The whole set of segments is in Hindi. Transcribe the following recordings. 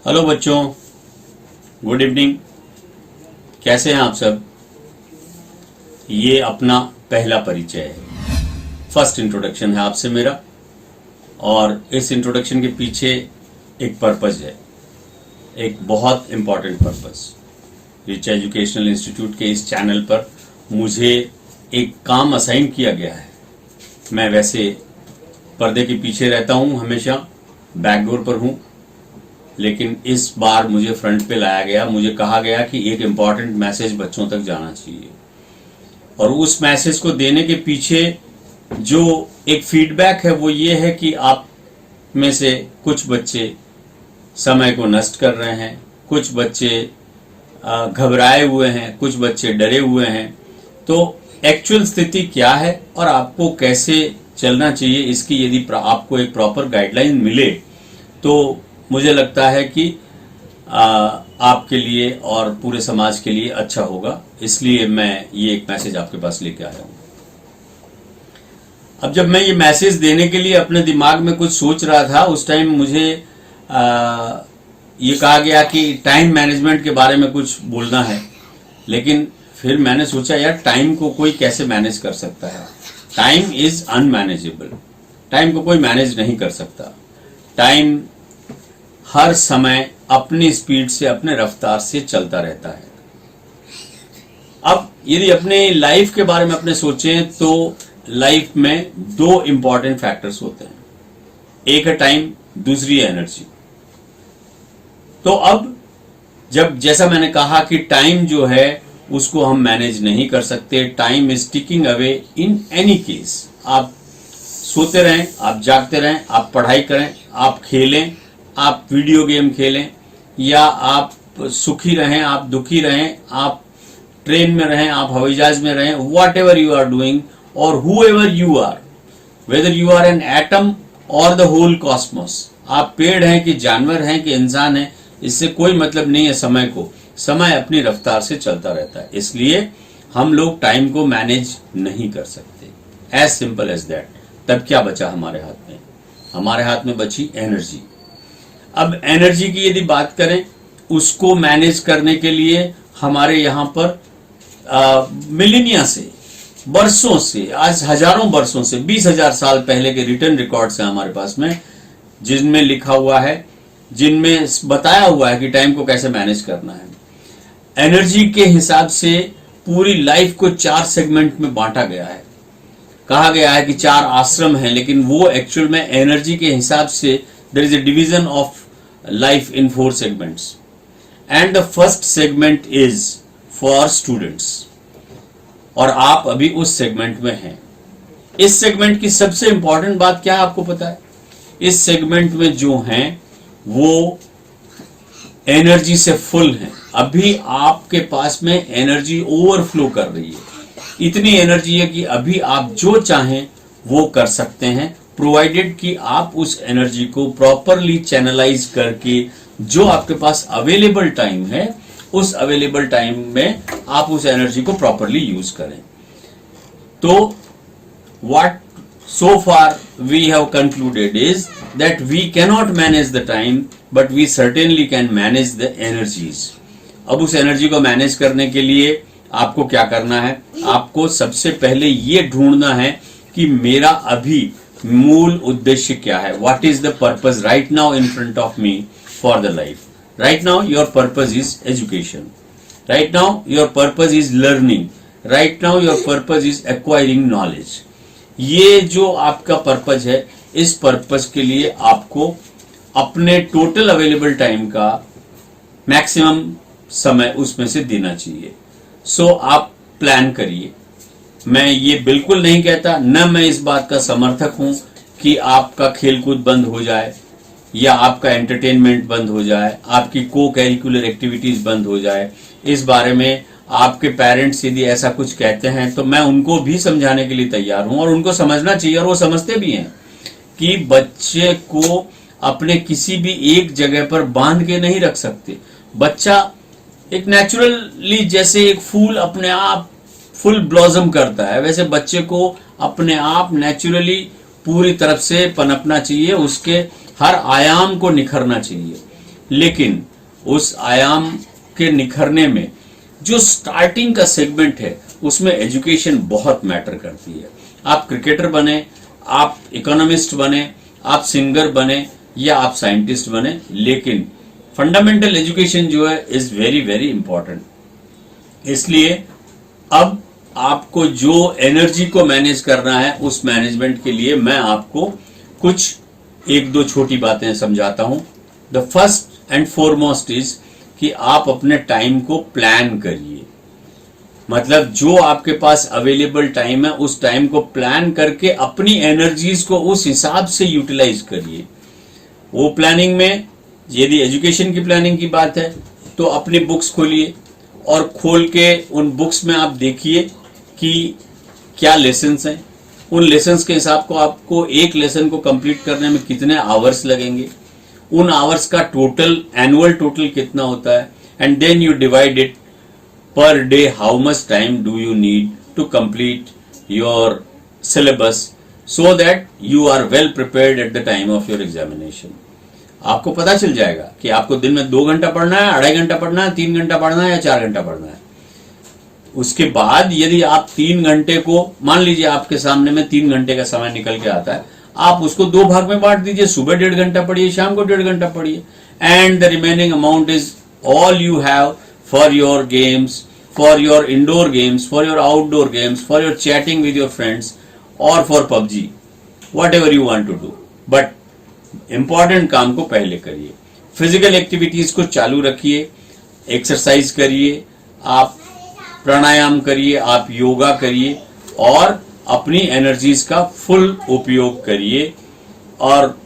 हेलो बच्चों, गुड इवनिंग। कैसे हैं आप सब? ये अपना पहला परिचय है, फर्स्ट इंट्रोडक्शन है आपसे मेरा। और इस इंट्रोडक्शन के पीछे एक पर्पस है, एक बहुत important purpose. Rich educational institute के इस चैनल पर मुझे एक काम असाइन किया गया है। मैं वैसे पर्दे के पीछे रहता हूं, हमेशा बैकडोर पर हूं, लेकिन इस बार मुझे फ्रंट पे लाया गया। मुझे कहा गया कि एक इम्पॉर्टेंट मैसेज बच्चों तक जाना चाहिए, और उस मैसेज को देने के पीछे जो एक फीडबैक है वो ये है कि आप में से कुछ बच्चे समय को नष्ट कर रहे हैं, कुछ बच्चे घबराए हुए हैं, कुछ बच्चे डरे हुए हैं। तो एक्चुअल स्थिति क्या है और आपको कैसे चलना चाहिए, इसकी यदि आपको एक प्रॉपर गाइडलाइन मिले तो मुझे लगता है कि आपके लिए और पूरे समाज के लिए अच्छा होगा। इसलिए मैं ये एक मैसेज आपके पास लेके आया हूं। अब जब मैं ये मैसेज देने के लिए अपने दिमाग में कुछ सोच रहा था, उस टाइम मुझे ये कहा गया कि टाइम मैनेजमेंट के बारे में कुछ बोलना है। लेकिन फिर मैंने सोचा, यार टाइम को कोई कैसे मैनेज कर सकता है? Time is unmanageable. टाइम को कोई मैनेज नहीं कर सकता। टाइम हर समय अपनी स्पीड से, अपने रफ्तार से चलता रहता है। अब यदि अपने लाइफ के बारे में अपने सोचें तो लाइफ में दो इंपॉर्टेंट फैक्टर्स होते हैं, एक है टाइम, दूसरी है एनर्जी। तो अब जब जैसा मैंने कहा कि टाइम जो है उसको हम मैनेज नहीं कर सकते, time is ticking away in any case. आप सोते रहें, आप जागते रहें, आप पढ़ाई करें, आप खेलें, आप वीडियो गेम खेलें, या आप सुखी रहें, आप दुखी रहें, आप ट्रेन में रहें, आप हवाई जहाज में रहें, whatever you are doing और whoever you are, whether you are an atom और द होल कॉस्मोस, आप पेड़ हैं कि जानवर हैं कि इंसान हैं, इससे कोई मतलब नहीं है समय को। समय अपनी रफ्तार से चलता रहता है, इसलिए हम लोग टाइम को मैनेज नहीं कर सकते। As simple as that. तब क्या बचा हमारे हाथ में? हमारे हाथ में बची एनर्जी। अब एनर्जी की यदि बात करें, उसको मैनेज करने के लिए हमारे यहाँ पर मिलेनिया से, बरसों से, आज हजारों बरसों से, 20,000 साल पहले के रिटर्न रिकॉर्ड्स हैं हमारे पास में, जिनमें लिखा हुआ है, जिनमें बताया हुआ है कि टाइम को कैसे मैनेज करना है। एनर्जी के हिसाब से पूरी लाइफ को 4 सेगमेंट में बांटा गया है। कहा गया है कि 4 आश्रम हैं, लेकिन वो एक्चुअल में एनर्जी के हिसाब से there is a division of life in 4 segments, and the first segment is for students, और आप अभी उस सेगमेंट में हैं। इस सेगमेंट की सबसे इंपॉर्टेंट बात क्या है आपको पता है? इस सेगमेंट में जो हैं वो एनर्जी से फुल हैं। अभी आपके पास में एनर्जी ओवरफ्लो कर रही है। इतनी एनर्जी है कि अभी आप जो चाहें वो कर सकते हैं, प्रोवाइडेड कि आप उस एनर्जी को प्रॉपरली चैनलाइज करके जो आपके पास अवेलेबल टाइम है, उस अवेलेबल टाइम में आप उस एनर्जी को प्रॉपरली यूज करें। तो what so far we have concluded is that we cannot manage the time, but we certainly can manage the energies. अब उस एनर्जी को मैनेज करने के लिए आपको क्या करना है? आपको सबसे पहले ये ढूंढना है कि मेरा अभी मूल उद्देश्य क्या है। What is the purpose right now in front of me for the life? Right now your purpose is education. Right now your purpose is learning. Right now your purpose is acquiring knowledge. ये जो आपका पर्पज है, इस पर्पज के लिए आपको अपने टोटल अवेलेबल टाइम का मैक्सिमम समय उसमें से देना चाहिए। सो आप प्लान करिए। मैं ये बिल्कुल नहीं कहता, न मैं इस बात का समर्थक हूं कि आपका खेलकूद बंद हो जाए या आपका एंटरटेनमेंट बंद हो जाए, आपकी को करिकुलर एक्टिविटीज बंद हो जाए। इस बारे में आपके पेरेंट्स यदि ऐसा कुछ कहते हैं तो मैं उनको भी समझाने के लिए तैयार हूं, और उनको समझना चाहिए, और वो समझते भी हैं कि बच्चे को अपने किसी भी एक जगह पर बांध के नहीं रख सकते। बच्चा एक नेचुरली, जैसे एक फूल अपने आप फुल ब्लॉसम करता है, वैसे बच्चे को अपने आप नेचुरली पूरी तरफ से पनपना चाहिए, उसके हर आयाम को निखरना चाहिए। लेकिन उस आयाम के निखरने में जो स्टार्टिंग का सेगमेंट है उसमें एजुकेशन बहुत मैटर करती है। आप क्रिकेटर बने, आप इकोनॉमिस्ट बने, आप सिंगर बने या आप साइंटिस्ट बने, लेकिन फंडामेंटल एजुकेशन जो है इज वेरी वेरी इंपॉर्टेंट। इसलिए अब आपको जो एनर्जी को मैनेज करना है उस मैनेजमेंट के लिए मैं आपको कुछ एक दो छोटी बातें समझाता हूं। The first and foremost is कि आप अपने टाइम को प्लान करिए। मतलब जो आपके पास अवेलेबल टाइम है उस टाइम को प्लान करके अपनी एनर्जीज को उस हिसाब से यूटिलाइज करिए। वो प्लानिंग में यदि एजुकेशन की प्लानिंग की बात है तो अपनी बुक्स खोलिए और खोल के उन बुक्स में आप देखिए कि क्या लेसन्स हैं। उन लेसन्स के हिसाब को आपको एक लेसन को कंप्लीट करने में कितने आवर्स लगेंगे, उन आवर्स का टोटल एनुअल टोटल कितना होता है, and then you divide it per day how much time do you need to complete your syllabus so that you are well prepared at the time of your examination। आपको पता चल जाएगा कि आपको दिन में 2 घंटा पढ़ना है, 2.5 घंटा पढ़ना है, 3 घंटा पढ़ना है या 4 घंटा पढ़ना है। उसके बाद यदि आप 3 घंटे को, मान लीजिए आपके सामने में 3 घंटे का समय निकल के आता है, आप उसको 2 भाग में बांट दीजिए। सुबह 1.5 घंटा पढ़िए, शाम को 1.5 घंटा पढ़िए, and the remaining amount is all you have for your games, for your indoor games, for your outdoor games, for your chatting with your friends, or for PUBG, whatever you want to do। But important काम को पहले करिए। फिजिकल एक्टिविटीज को चालू रखिए, एक्सरसाइज करिए, आप प्राणायाम करिए, आप योगा करिए और अपनी एनर्जीज का फुल उपयोग करिए। और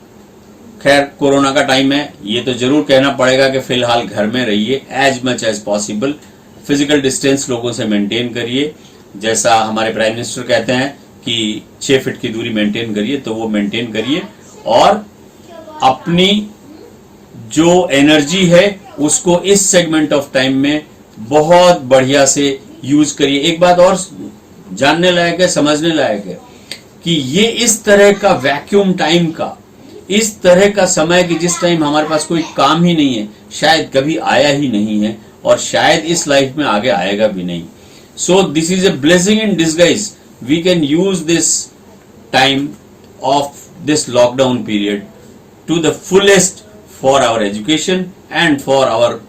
खैर कोरोना का टाइम है, ये तो जरूर कहना पड़ेगा कि फिलहाल घर में रहिए, as much as possible physical distance लोगों से मेंटेन करिए। जैसा हमारे प्राइम मिनिस्टर कहते हैं कि 6 फीट की दूरी मेंटेन करिए, तो वो मेंटेन करिए और अपनी जो एनर्जी है उसको इस सेगमेंट ऑफ टाइम में बहुत बढ़िया से यूज करिए। एक बात और जानने लायक है, समझने लायक है कि ये इस तरह का वैक्यूम टाइम का, इस तरह का समय कि जिस टाइम हमारे पास कोई काम ही नहीं है, शायद कभी आया ही नहीं है और शायद इस लाइफ में आगे आएगा भी नहीं। So this is a blessing in disguise. We can use this time of this lockdown period to the fullest for our education and for our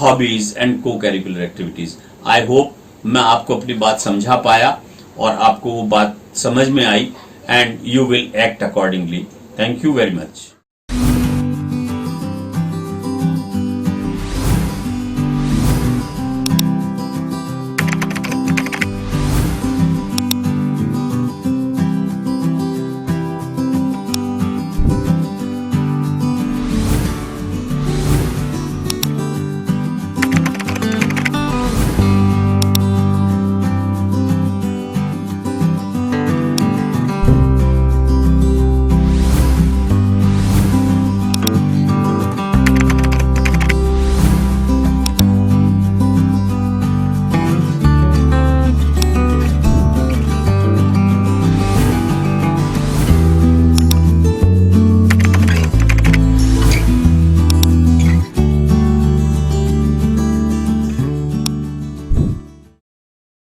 hobbies and cocurricular activities. I hope मैं आपको अपनी बात समझा पाया और आपको वो बात समझ में आई, and you will act accordingly. Thank you very much।